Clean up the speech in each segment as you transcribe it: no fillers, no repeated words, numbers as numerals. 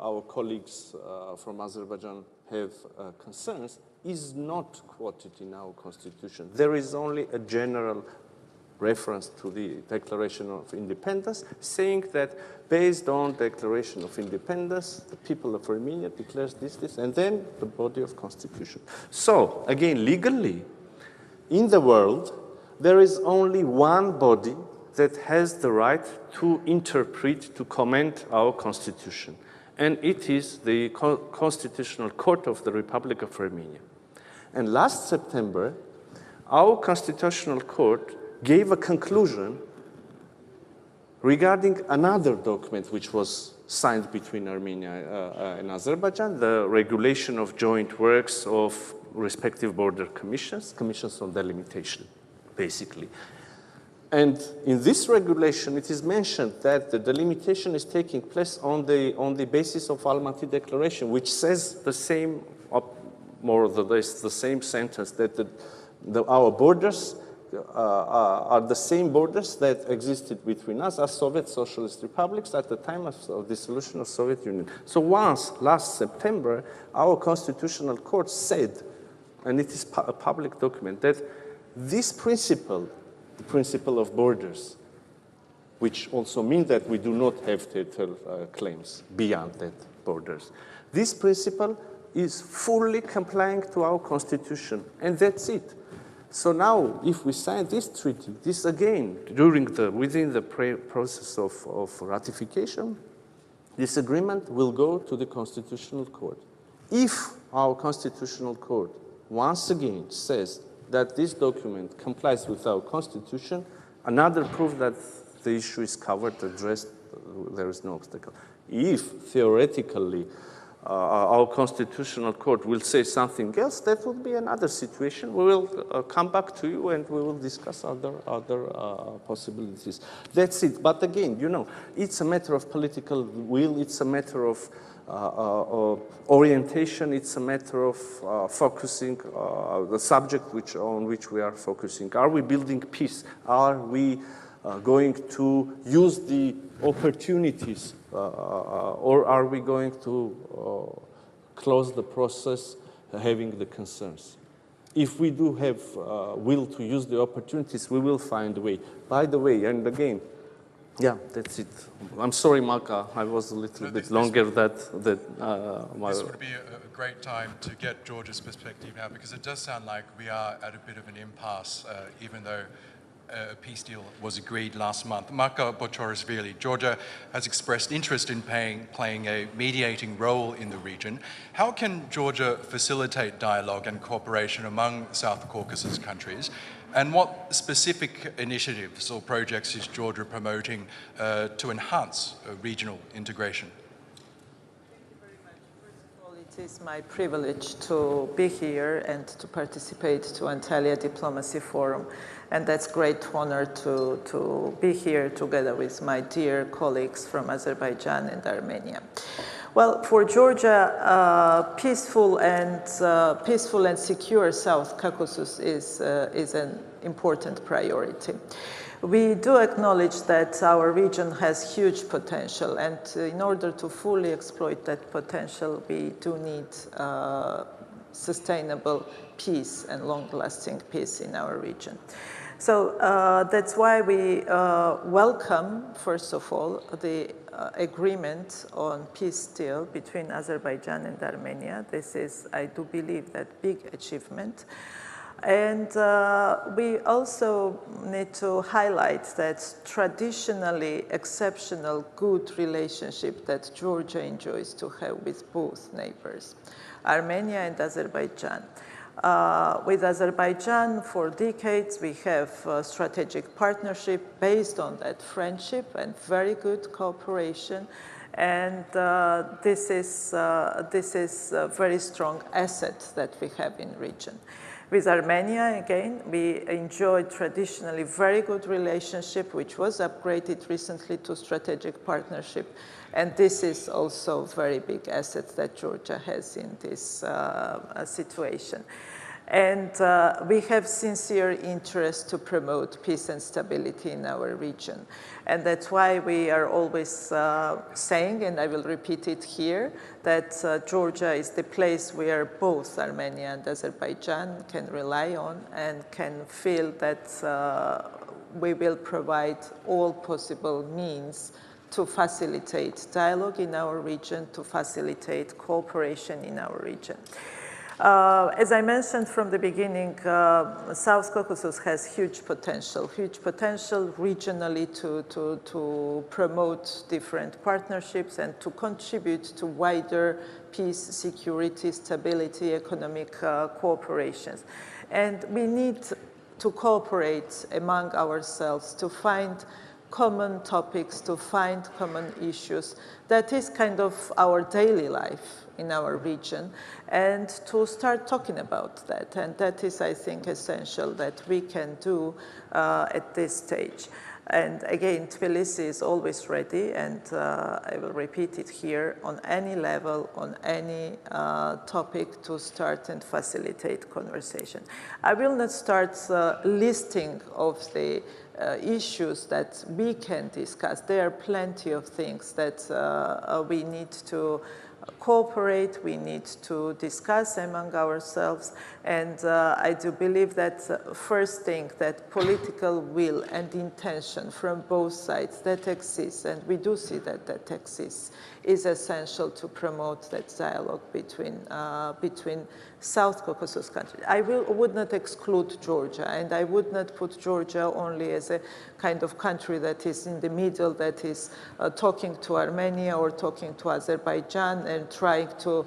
our colleagues from Azerbaijan have concerns is not quoted in our constitution. There is only a general reference to the Declaration of Independence, saying that based on Declaration of Independence, the people of Armenia declares this, and then the body of constitution. So, again, legally, in the world, there is only one body that has the right to interpret, to comment our constitution, and it is the Constitutional Court of the Republic of Armenia. And last September, our Constitutional Court gave a conclusion regarding another document which was signed between Armenia and Azerbaijan, the regulation of joint works of respective border commissions on delimitation, basically. And in this regulation, it is mentioned that the delimitation is taking place on the basis of Almaty Declaration, which says the same, more or less the same sentence, that our borders are the same borders that existed between us as Soviet Socialist republics at the time of dissolution of Soviet Union. So once, last September, our Constitutional Court said, and it is a public document, that this principle, the principle of borders, which also means that we do not have territorial claims beyond that borders, this principle is fully complying to our constitution, and that's it. So now, if we sign this treaty, this again, within the process of ratification, this agreement will go to the Constitutional Court. If our Constitutional Court once again says that this document complies with our constitution, another proof that the issue is covered, addressed, there is no obstacle. If theoretically our Constitutional Court will say something else, that would be another situation. We will come back to you and we will discuss other possibilities. That's it. But again, you know, it's a matter of political will, it's a matter of orientation, it's a matter of focusing the subject on which we are focusing. Are we building peace? Are we going to use the opportunities, or are we going to close the process having the concerns? If we do have will to use the opportunities, we will find a way. By the way, and again, yeah, that's it. I'm sorry, Malka, I was a little bit longer This would be a great time to get Georgia's perspective now, because it does sound like we are at a bit of an impasse, even though a peace deal was agreed last month. Marko Bochorisvili, Georgia has expressed interest in playing a mediating role in the region. How can Georgia facilitate dialogue and cooperation among South Caucasus countries? And what specific initiatives or projects is Georgia promoting to enhance regional integration? It is my privilege to be here and to participate to Antalya Diplomacy Forum, and that's great honor to be here together with my dear colleagues from Azerbaijan and Armenia. Well, for Georgia, peaceful and secure South Caucasus is an important priority. We do acknowledge that our region has huge potential, and in order to fully exploit that potential, we do need sustainable peace and long-lasting peace in our region. So that's why we welcome, first of all, the agreement on peace deal between Azerbaijan and Armenia. This is, I do believe, that big achievement. And we also need to highlight that traditionally exceptional good relationship that Georgia enjoys to have with both neighbors, Armenia and Azerbaijan. With Azerbaijan, for decades, we have a strategic partnership based on that friendship and very good cooperation. And this is a very strong asset that we have in region. With Armenia, again, we enjoyed traditionally very good relationship, which was upgraded recently to strategic partnership. And this is also a very big asset that Georgia has in this situation. And we have sincere interest to promote peace and stability in our region. And that's why we are always saying, and I will repeat it here, that Georgia is the place where both Armenia and Azerbaijan can rely on and can feel that we will provide all possible means to facilitate dialogue in our region, to facilitate cooperation in our region. As I mentioned from the beginning, South Caucasus has huge potential regionally to promote different partnerships and to contribute to wider peace, security, stability, economic cooperations. And we need to cooperate among ourselves to find common topics, to find common issues. That is kind of our daily life in our region, and to start talking about that. And that is, I think, essential that we can do at this stage. And again, Tbilisi is always ready, and I will repeat it here, on any level, on any topic, to start and facilitate conversation. I will not start listing of the issues that we can discuss. There are plenty of things that we need to cooperate, we need to discuss among ourselves, and I do believe that first thing, that political will and intention from both sides that exists, and we do see that that exists, is essential to promote that dialogue between South Caucasus countries. I would not exclude Georgia, and I would not put Georgia only as a kind of country that is in the middle, that is talking to Armenia or talking to Azerbaijan and trying to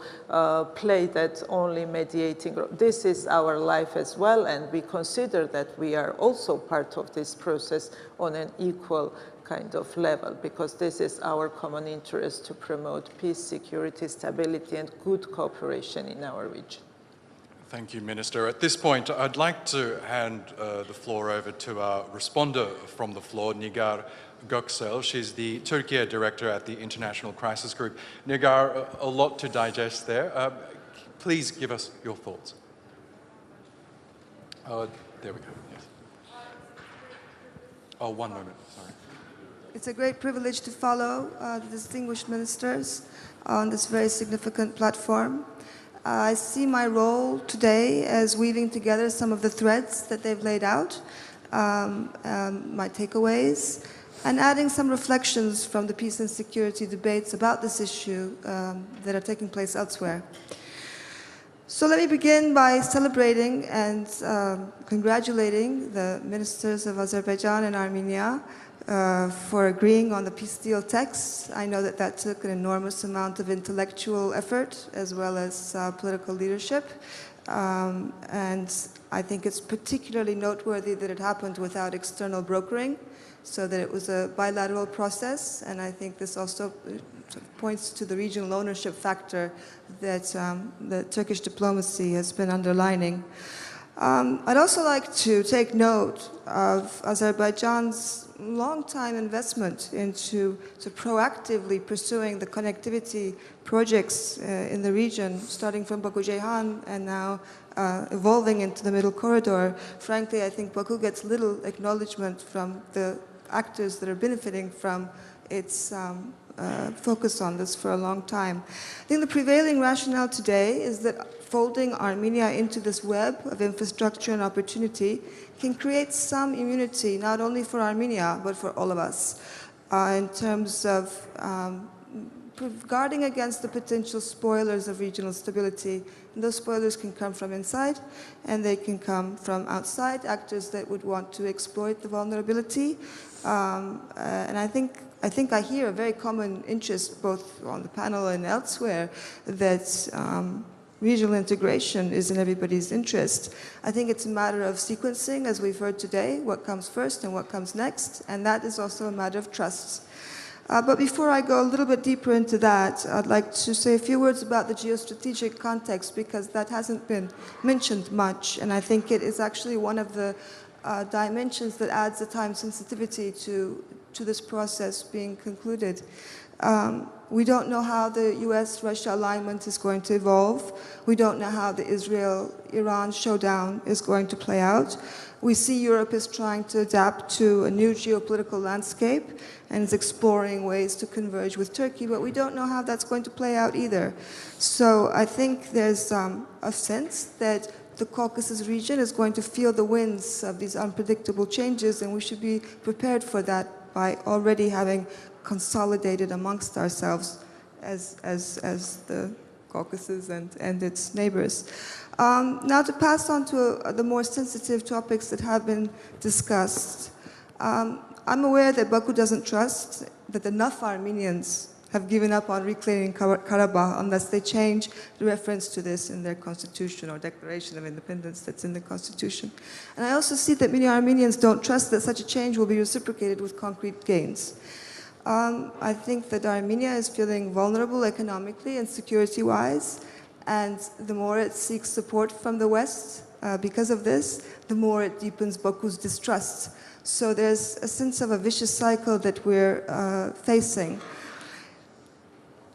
play that only mediating role. This is our life as well, and we consider that we are also part of this process on an equal kind of level, because this is our common interest to promote peace, security, stability, and good cooperation in our region. Thank you, Minister. At this point, I'd like to hand the floor over to our responder from the floor, Nigar Göksel. She's the Turkey Director at the International Crisis Group. Nigar, a lot to digest there. Please give us your thoughts. There we go. Yes. Oh, one moment, sorry. It's a great privilege to follow the distinguished ministers on this very significant platform. I see my role today as weaving together some of the threads that they've laid out, my takeaways, and adding some reflections from the peace and security debates about this issue that are taking place elsewhere. So let me begin by celebrating and congratulating the ministers of Azerbaijan and Armenia for agreeing on the peace deal text. I know that that took an enormous amount of intellectual effort as well as political leadership. And I think it's particularly noteworthy that it happened without external brokering, so that it was a bilateral process. And I think this also points to the regional ownership factor that the Turkish diplomacy has been underlining. I'd also like to take note of Azerbaijan's long-time investment into proactively pursuing the connectivity projects in the region, starting from Baku-Ceyhan and now evolving into the Middle Corridor. Frankly, I think Baku gets little acknowledgement from the actors that are benefiting from its focus on this for a long time. I think the prevailing rationale today is that folding Armenia into this web of infrastructure and opportunity can create some immunity, not only for Armenia, but for all of us, in terms of guarding against the potential spoilers of regional stability. And those spoilers can come from inside, and they can come from outside, actors that would want to exploit the vulnerability. And I think I hear a very common interest, both on the panel and elsewhere, that regional integration is in everybody's interest. I think it's a matter of sequencing, as we've heard today, what comes first and what comes next, and that is also a matter of trust. But before I go a little bit deeper into that, I'd like to say a few words about the geostrategic context, because that hasn't been mentioned much, and I think it is actually one of the dimensions that adds the time sensitivity to this process being concluded. We don't know how the US-Russia alignment is going to evolve. We don't know how the Israel-Iran showdown is going to play out. We see Europe is trying to adapt to a new geopolitical landscape and is exploring ways to converge with Turkey, but we don't know how that's going to play out either. So I think there's a sense that the Caucasus region is going to feel the winds of these unpredictable changes, and we should be prepared for that by already having consolidated amongst ourselves as the Caucasus and its neighbors. Now to pass on to the more sensitive topics that have been discussed. I'm aware that Baku doesn't trust that enough Armenians have given up on reclaiming Karabakh unless they change the reference to this in their constitution or declaration of independence that's in the constitution. And I also see that many Armenians don't trust that such a change will be reciprocated with concrete gains. I think that Armenia is feeling vulnerable economically and security-wise, and the more it seeks support from the West because of this, the more it deepens Baku's distrust. So there's a sense of a vicious cycle that we're facing.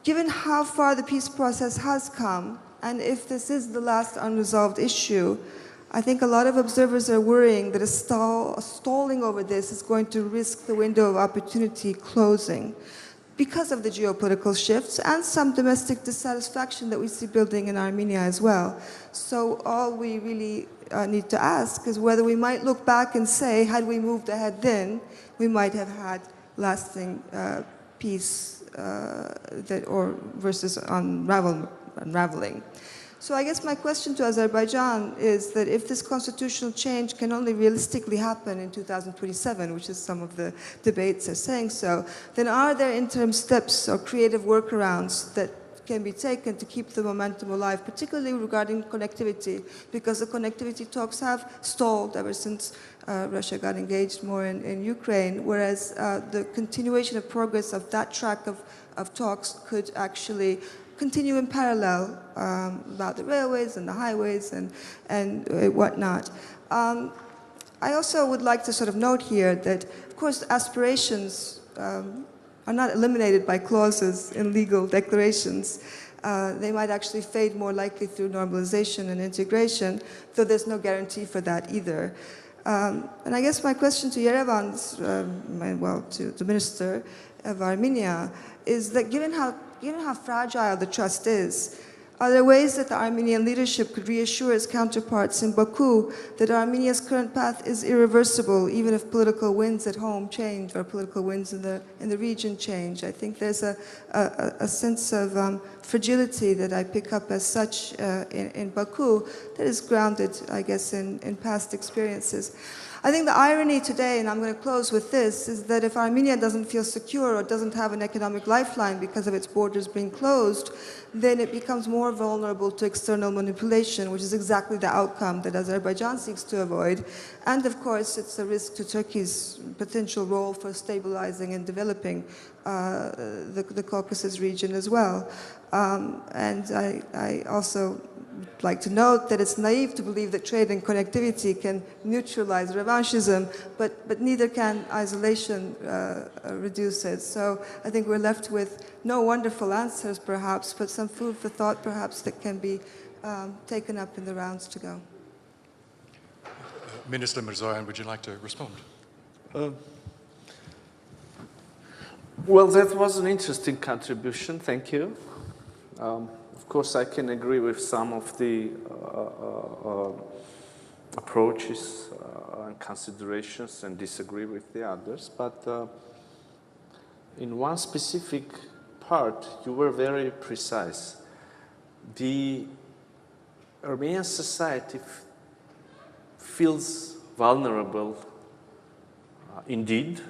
Given how far the peace process has come, and if this is the last unresolved issue, I think a lot of observers are worrying that a stalling over this is going to risk the window of opportunity closing because of the geopolitical shifts and some domestic dissatisfaction that we see building in Armenia as well. So all we really need to ask is whether we might look back and say, had we moved ahead then, we might have had lasting peace versus unraveling. So I guess my question to Azerbaijan is that if this constitutional change can only realistically happen in 2027, which is some of the debates are saying so, then are there interim steps or creative workarounds that can be taken to keep the momentum alive, particularly regarding connectivity, because the connectivity talks have stalled ever since Russia got engaged more in Ukraine, whereas the continuation of progress of that track of talks could actually continue in parallel about the railways and the highways and whatnot. I also would like to sort of note here that, of course, aspirations are not eliminated by clauses in legal declarations. They might actually fade more likely through normalization and integration, though there's no guarantee for that either. And I guess my question to Yerevan's, to the Minister of Armenia, is that given how fragile the trust is, are there ways that the Armenian leadership could reassure its counterparts in Baku that Armenia's current path is irreversible, even if political winds at home change or political winds in the region change? I think there's a sense of fragility that I pick up as such in Baku that is grounded, I guess, in past experiences. I think the irony today, and I'm going to close with this, is that if Armenia doesn't feel secure or doesn't have an economic lifeline because of its borders being closed, then it becomes more vulnerable to external manipulation, which is exactly the outcome that Azerbaijan seeks to avoid. And of course, it's a risk to Turkey's potential role for stabilizing and developing the Caucasus region as well. And I also like to note that it's naive to believe that trade and connectivity can neutralize revanchism, but neither can isolation reduce it. So I think we're left with no wonderful answers, perhaps, but some food for thought, perhaps, that can be taken up in the rounds to go. Minister Mիրզոյան, would you like to respond? Well, that was an interesting contribution. Thank you. Of course, I can agree with some of the approaches and considerations and disagree with the others. But in one specific part, you were very precise. The Armenian society feels vulnerable indeed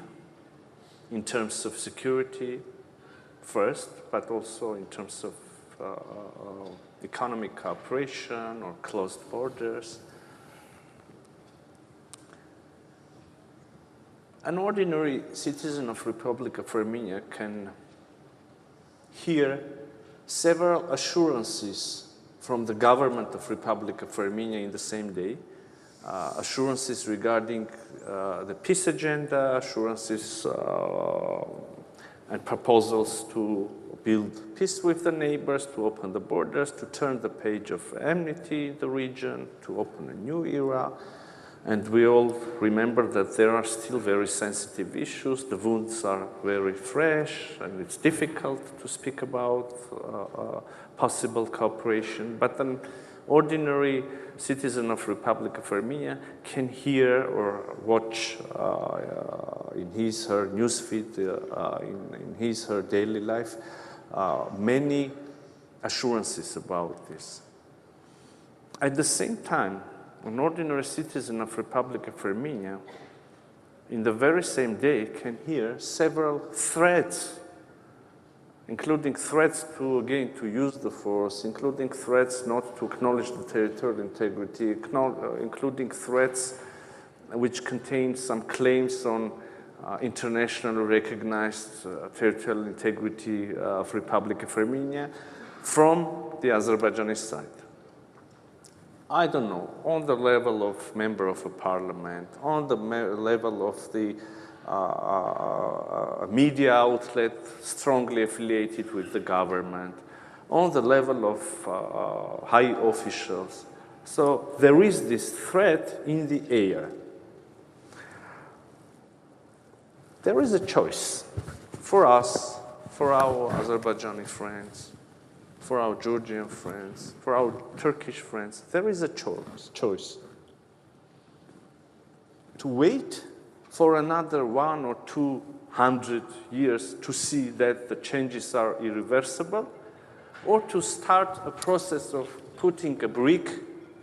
in terms of security first, but also in terms of economic cooperation or closed borders. An ordinary citizen of Republic of Armenia can hear several assurances from the government of Republic of Armenia in the same day, assurances regarding the peace agenda, assurances and proposals to build peace with the neighbors, to open the borders, to turn the page of enmity in the region, to open a new era. And we all remember that there are still very sensitive issues. The wounds are very fresh, and it's difficult to speak about possible cooperation. But an ordinary citizen of Republic of Armenia can hear or watch in his, her newsfeed, in his, her daily life, many assurances about this. At the same time, an ordinary citizen of Republic of Armenia, in the very same day, can hear several threats, including threats to, again, to use the force, including threats not to acknowledge the territorial integrity, including threats which contain some claims on internationally recognized territorial integrity of Republic of Armenia from the Azerbaijani side. I don't know, on the level of member of a parliament, on the level of the media outlet strongly affiliated with the government, on the level of high officials. So there is this threat in the air. There is a choice for us, for our Azerbaijani friends, for our Georgian friends, for our Turkish friends. There is a choice to wait for another 100 or 200 years to see that the changes are irreversible, or to start a process of putting a brick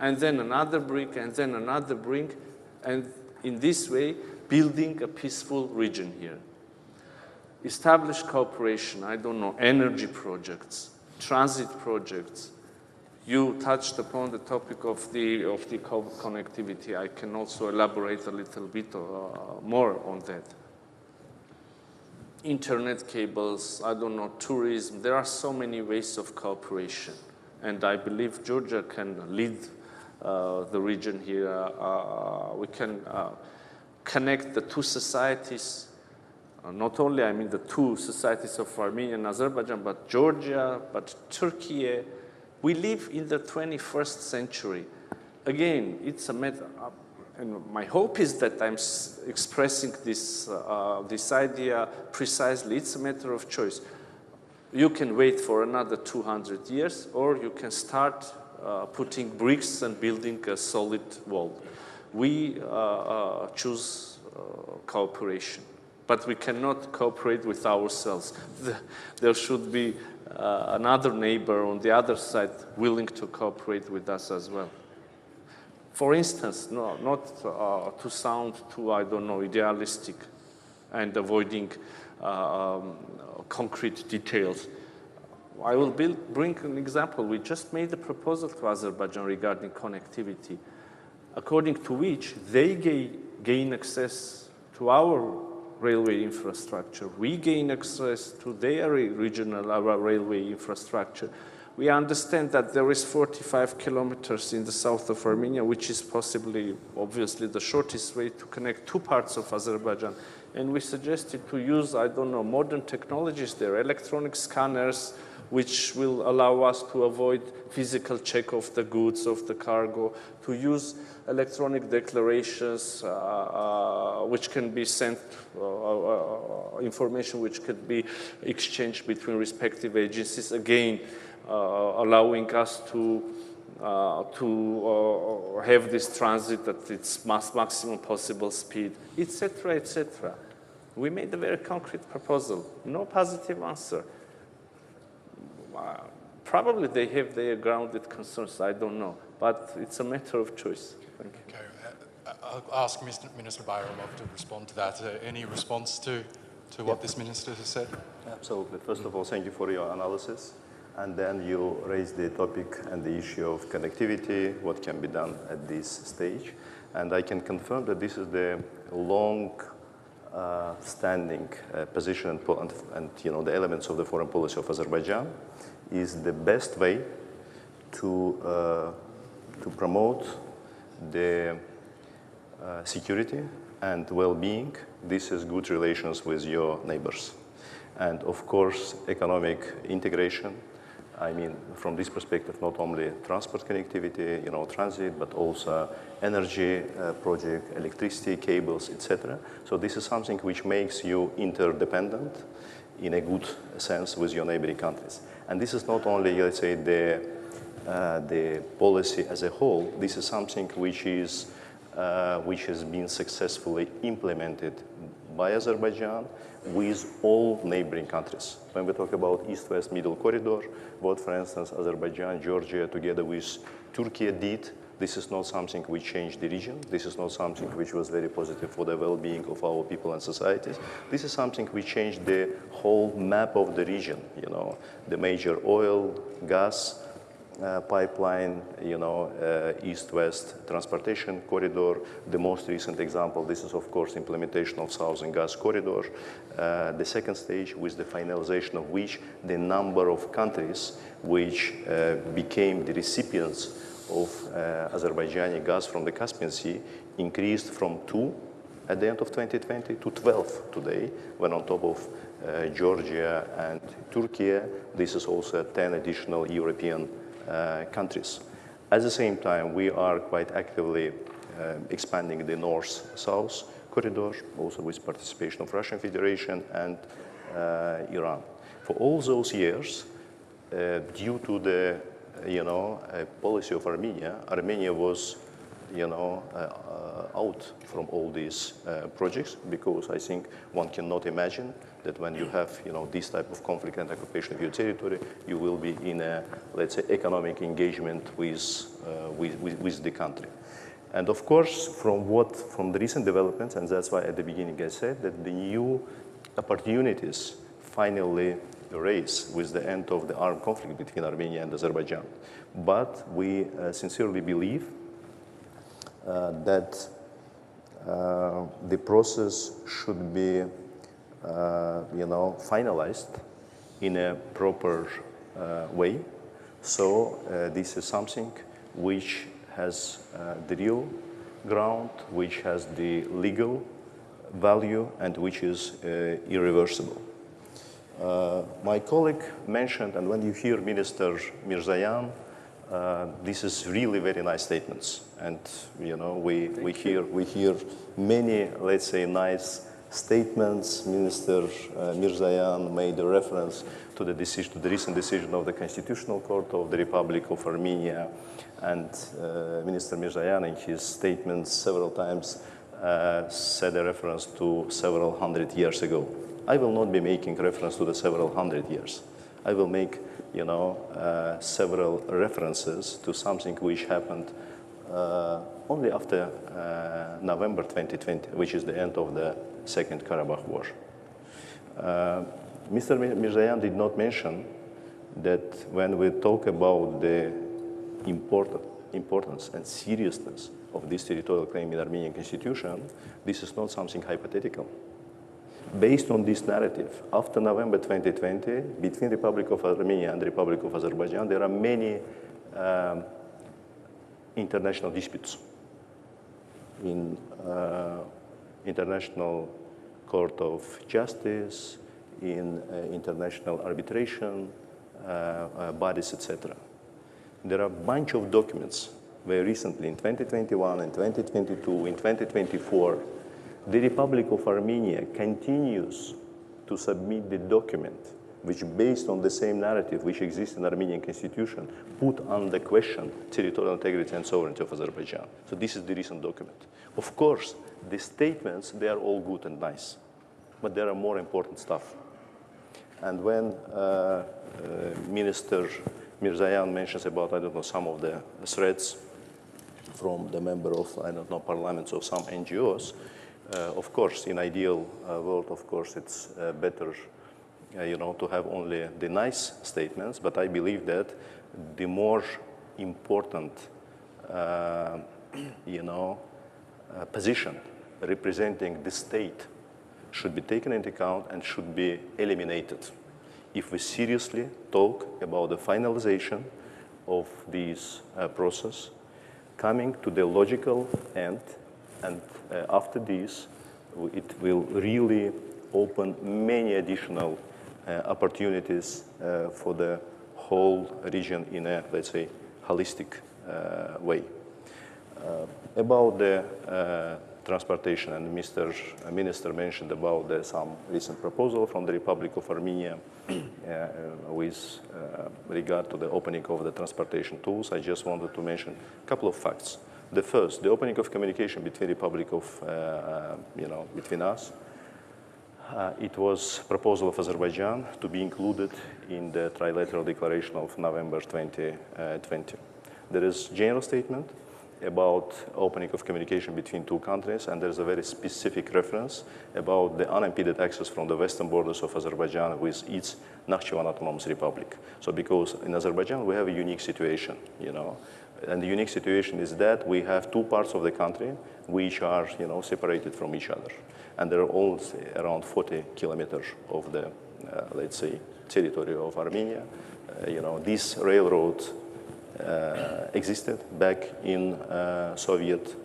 and then another brick and then another brick, and in this way building a peaceful region here. Establish cooperation, I don't know, energy projects, transit projects. You touched upon the topic of the connectivity. I can also elaborate a little bit more on that. Internet cables, I don't know, tourism. There are so many ways of cooperation. And I believe Georgia can lead the region here. We can connect the two societies. Not only, I mean, the two societies of Armenia and Azerbaijan, but Georgia, but Turkey. We live in the 21st century. Again, it's a matter, and my hope is that I'm expressing this idea precisely. It's a matter of choice. You can wait for another 200 years, or you can start putting bricks and building a solid wall. We choose cooperation. But we cannot cooperate with ourselves. There should be another neighbor on the other side willing to cooperate with us as well. For instance, not to sound too, I don't know, idealistic and avoiding concrete details. I will bring an example. We just made a proposal to Azerbaijan regarding connectivity, according to which they gain access to our railway infrastructure. We gain access to their regional railway infrastructure. We understand that there is 45 kilometers in the south of Armenia, which is possibly, obviously, the shortest way to connect two parts of Azerbaijan. And we suggested to use, I don't know, modern technologies there, electronic scanners, which will allow us to avoid physical check of the goods, of the cargo, to use electronic declarations which can be sent, information which could be exchanged between respective agencies, again, allowing us to have this transit at its maximum possible speed, etc., etc. We made a very concrete proposal, no positive answer. Probably they have their grounded concerns, I don't know, but it's a matter of choice. Thank you. Okay. I'll ask Minister Bayramov to respond to that. Any response to what this minister has said? Absolutely. First of all, thank you for your analysis. And then you raised the topic and the issue of connectivity, what can be done at this stage. And I can confirm that this is the long standing position and the elements of the foreign policy of Azerbaijan is the best way to promote the security and well-being. This is good relations with your neighbors. and of course, economic integration. I mean, from this perspective, not only transport connectivity, transit, but also energy project, electricity cables, etc. So this is something which makes you interdependent in a good sense with your neighboring countries. And this is not only, let's say, the policy as a whole. This is something which has been successfully implemented by Azerbaijan with all neighboring countries. When we talk about East-West Middle Corridor, what, for instance, Azerbaijan, Georgia, together with Turkey did, this is not something which changed the region. This is not something which was very positive for the well-being of our people and societies. This is something which changed the whole map of the region, the major oil, gas, pipeline, east-west transportation corridor. The most recent example, this is of course implementation of Southern Gas Corridor. The second stage, with the finalization of which the number of countries which became the recipients of Azerbaijani gas from the Caspian Sea increased from 2 at the end of 2020 to 12 today, when on top of Georgia and Turkey, this is also 10 additional European countries. At the same time, we are quite actively expanding the north-south corridor, also with participation of Russian Federation and Iran. For all those years, due to the policy of Armenia, Armenia was out from all these projects, because I think one cannot imagine that when you have this type of conflict and occupation of your territory, you will be in a, let's say, economic engagement with the country. And of course, from the recent developments, and that's why at the beginning I said that the new opportunities finally raise with the end of the armed conflict between Armenia and Azerbaijan. But we sincerely believe that the process should be finalized in a proper way. So this is something which has the real ground, which has the legal value, and which is irreversible. My colleague mentioned, and when you hear Minister Mիրզոյան, this is really very nice statements, and we hear many, let's say, nice statements. Minister Mիրզոյան made a reference to the recent decision of the Constitutional Court of the Republic of Armenia, and Minister Mիրզոյան in his statements several times said a reference to several hundred years ago. I will not be making reference to the several hundred years. I will make several references to something which happened only after November 2020, which is the end of the Second Karabakh War. Mr. Mիրզոյան did not mention that when we talk about the importance and seriousness of this territorial claim in the Armenian constitution, this is not something hypothetical. Based on this narrative, after November 2020, between the Republic of Armenia and the Republic of Azerbaijan, there are many international disputes in International Court of Justice, in international arbitration bodies, etc. There are a bunch of documents very recently, in 2021, in 2022, in 2024, the Republic of Armenia continues to submit the document which, based on the same narrative which exists in the Armenian constitution, put under question territorial integrity and sovereignty of Azerbaijan. So this is the recent document. Of course, the statements, they are all good and nice, but there are more important stuff. And when Minister Mիրզոյան mentions about, some of the threats from the member of, parliaments of some NGOs, of course, in ideal world, of course, it's better, to have only the nice statements. But I believe that the more important, position representing the state should be taken into account and should be eliminated if we seriously talk about the finalization of this process, coming to the logical end. And after this, it will really open many additional opportunities for the whole region in a, let's say, holistic way. About the transportation, and Mr. Minister mentioned about some recent proposal from the Republic of Armenia with regard to the opening of the transportation tools. I just wanted to mention a couple of facts. The first, the opening of communication between Republic of, between us. It was proposal of Azerbaijan to be included in the trilateral declaration of November 2020. There is general statement about opening of communication between two countries, and there's a very specific reference about the unimpeded access from the western borders of Azerbaijan with its Nakhchivan Autonomous Republic. So because in Azerbaijan we have a unique situation, and the unique situation is that we have two parts of the country which are, separated from each other. And there are all around 40 kilometers of the, let's say, territory of Armenia. This railroad existed back in Soviet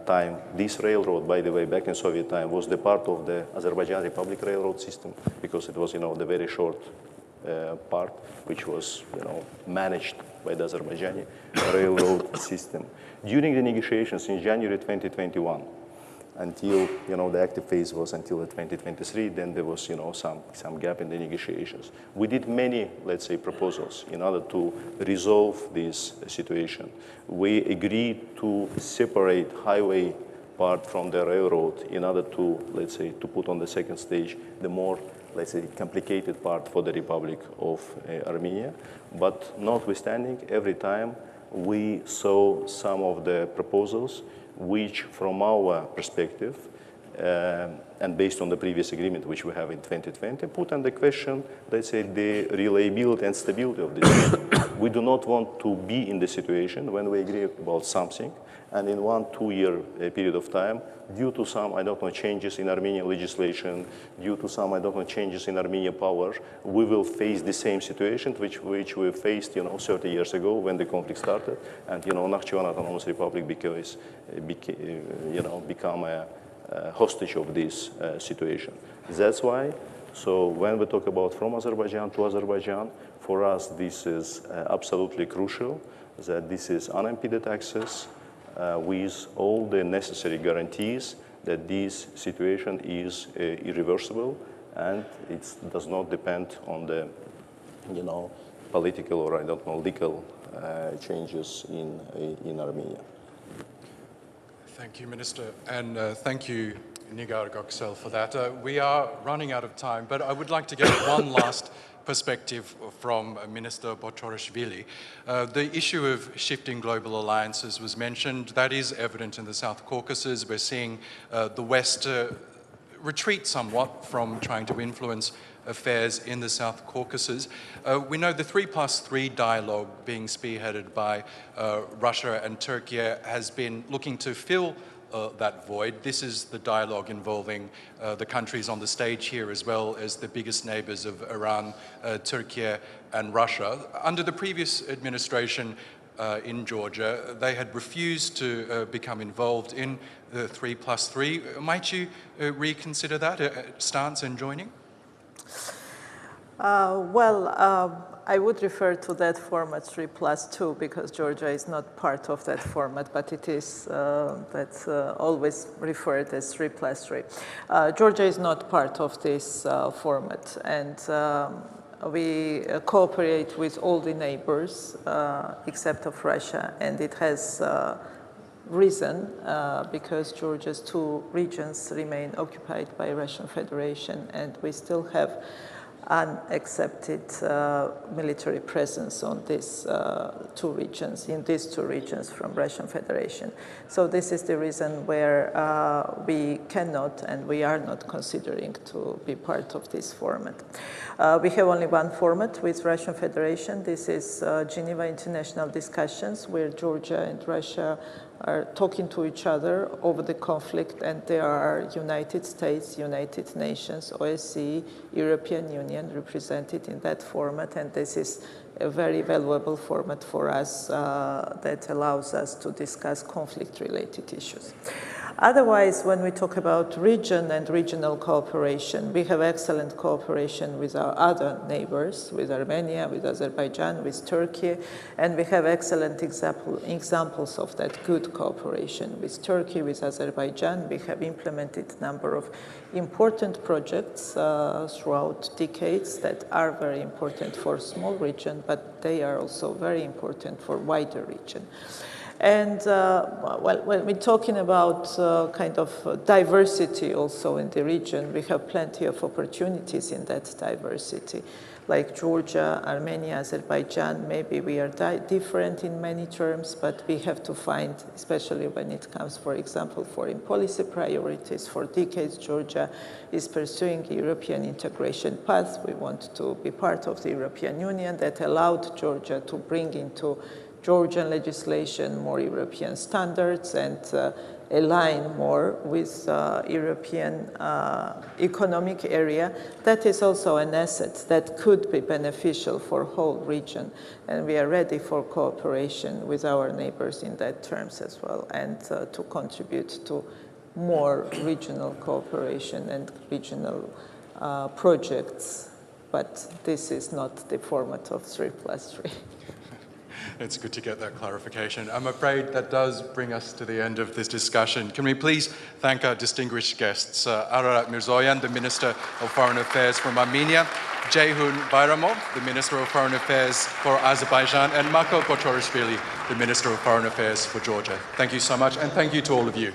time. This railroad, by the way, back in Soviet time, was the part of the Azerbaijani Republic railroad system because it was, the very short part which was, managed by the Azerbaijani railroad system. During the negotiations in January 2021, until the active phase was until 2023, then there was some gap in the negotiations. We did many, let's say, proposals in order to resolve this situation. We agreed to separate highway part from the railroad in order to, let's say, to put on the second stage the more, let's say, complicated part for the Republic of Armenia. But notwithstanding, every time we saw some of the proposals which, from our perspective, and based on the previous agreement which we have in 2020, put under question, let's say, the reliability and stability of this. We do not want to be in the situation when we agree about something, and in 1-2 year period of time, due to some, changes in Armenian legislation, due to some, changes in Armenian power, we will face the same situation which we faced, 30 years ago when the conflict started, and, Nakhchivan Autonomous Republic become a hostage of this situation. That's why, so when we talk about from Azerbaijan to Azerbaijan, for us this is absolutely crucial, that this is unimpeded access, with all the necessary guarantees that this situation is irreversible and it does not depend on the, political or legal changes in Armenia. Thank you, Minister, and thank you, Nigar Göksel, for that. We are running out of time, but I would like to get one last perspective from Minister Bochorishvili. The issue of shifting global alliances was mentioned. That is evident in the South Caucasus. We're seeing the West retreat somewhat from trying to influence affairs in the South Caucasus. We know the 3+3 dialogue being spearheaded by Russia and Turkey has been looking to fill that void. This is the dialogue involving the countries on the stage here as well as the biggest neighbors of Iran, Turkey and Russia. Under the previous administration in Georgia, they had refused to become involved in the 3+3. Might you reconsider that stance and joining? I would refer to that format 3+2 because Georgia is not part of that format, but it is that's always referred as 3+3. Georgia is not part of this format, and we cooperate with all the neighbors except of Russia, and it has reason because Georgia's two regions remain occupied by Russian Federation, and we still have unaccepted military presence on these two regions from Russian Federation. So this is the reason where we cannot and we are not considering to be part of this format. We have only one format with Russian Federation. This is Geneva International Discussions, where Georgia and Russia are talking to each other over the conflict, and there are United States, United Nations, OSCE, European Union represented in that format, and this is a very valuable format for us that allows us to discuss conflict-related issues. Otherwise, when we talk about region and regional cooperation, we have excellent cooperation with our other neighbors, with Armenia, with Azerbaijan, with Turkey, and we have excellent examples of that good cooperation. With Turkey, with Azerbaijan, we have implemented a number of important projects throughout decades that are very important for a small region, but they are also very important for wider region. And when we're talking about kind of diversity also in the region, we have plenty of opportunities in that diversity. Like Georgia, Armenia, Azerbaijan, maybe we are different in many terms, but we have to find, especially when it comes, for example, foreign policy priorities. For decades, Georgia is pursuing a European integration path. We want to be part of the European Union. That allowed Georgia to bring into Georgian legislation more European standards and align more with European economic area. That is also an asset that could be beneficial for whole region. And we are ready for cooperation with our neighbors in that terms as well, and to contribute to more regional cooperation and regional projects. But this is not the format of 3+3. It's good to get that clarification. I'm afraid that does bring us to the end of this discussion. Can we please thank our distinguished guests, Ararat Mirzoyan, the Minister of Foreign Affairs from Armenia, Ceyhun Bayramov, the Minister of Foreign Affairs for Azerbaijan, and Marko Botorishvili, the Minister of Foreign Affairs for Georgia. Thank you so much, and thank you to all of you.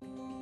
you.